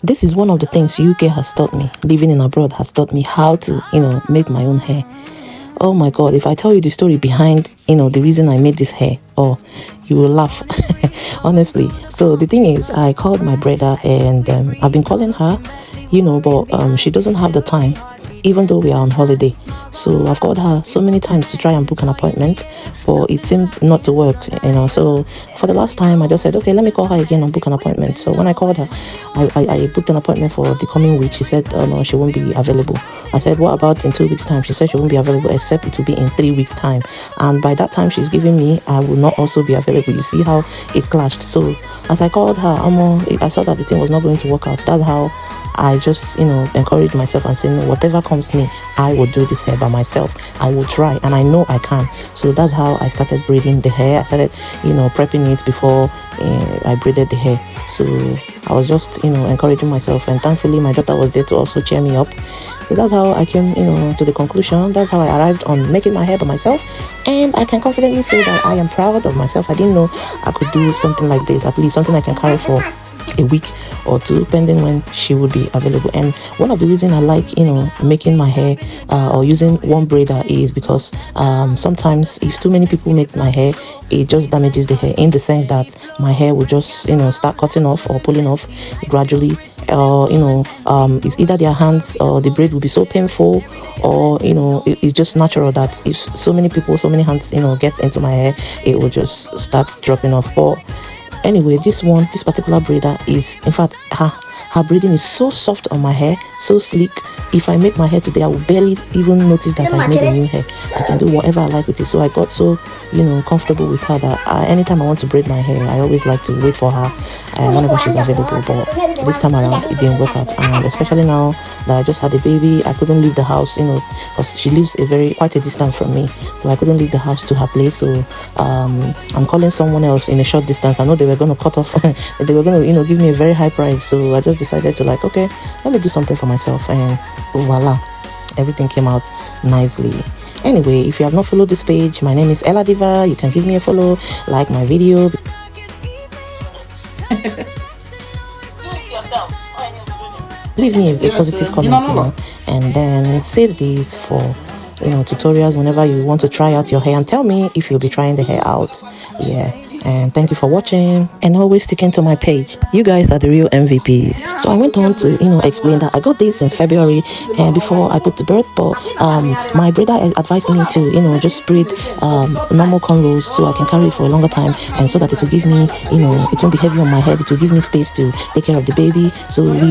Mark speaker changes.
Speaker 1: This is one of the things UK has taught me. Living in abroad has taught me how to, make my own hair. Oh my God, if I tell you the story behind, the reason I made this hair, oh, you will laugh, honestly. So the thing is, I called my brother and I've been calling her, but she doesn't have the time, even though we are on holiday. So I've called her so many times to try and book an appointment, but it seemed not to work, So for the last time, I just said, okay, let me call her again and book an appointment. So when I called her, I booked an appointment for the coming week. She said, oh no, she won't be available. I said, what about in 2 weeks' time? She said she won't be available, except it will be in 3 weeks' time. And by that time she's giving me, I will not also be available. You see how it clashed. So as I called her, I saw that the thing was not going to work out. That's how I just, encouraged myself and said, no, whatever comes to me, I will do this hair by myself. I will try, and I know I can. So that's how I started braiding the hair. I started, prepping it before I braided the hair. So I was just, encouraging myself, and thankfully my daughter was there to also cheer me up. So that's how I came, to the conclusion. That's how I arrived on making my hair by myself. And I can confidently say that I am proud of myself. I didn't know I could do something like this, at least something I can carry for a week or two, depending when she would be available. And one of the reasons I like making my hair or using one braider is because sometimes if too many people make my hair, it just damages the hair, in the sense that my hair will just start cutting off or pulling off gradually. It's either their hands or the braid will be so painful, or it's just natural that if so many people, so many hands get into my hair, it will just start dropping off. But anyway, this particular braider is, in fact, her braiding is so soft on my hair, so sleek. If I make my hair today, I will barely even notice that I made a new hair. I can do whatever I like with it. So I got so comfortable with her that anytime I want to braid my hair, I always like to wait for her whenever she's available. But this time around, it didn't work out, and especially now that I just had a baby, I couldn't leave the house, because she lives quite a distance from me, so I couldn't leave the house to her place. So I'm calling someone else in a short distance. I know they were going to cut off they were going to give me a very high price. So I just decided to, okay, let me do something for myself, and voila, everything came out nicely. Anyway, if you have not followed this page, my name is Ella Diva. You can give me a follow, like my video. Leave me a positive comment, and then save these for tutorials whenever you want to try out your hair, and tell me if you'll be trying the hair out. And thank you for watching, and always sticking to my page. You guys are the real MVPs. So I went on to explain that I got this since February before I put to birth, but my brother advised me to just braid normal cornrows so I can carry it for a longer time, and so that it will give me it won't be heavy on my head. It will give me space to take care of the baby. So we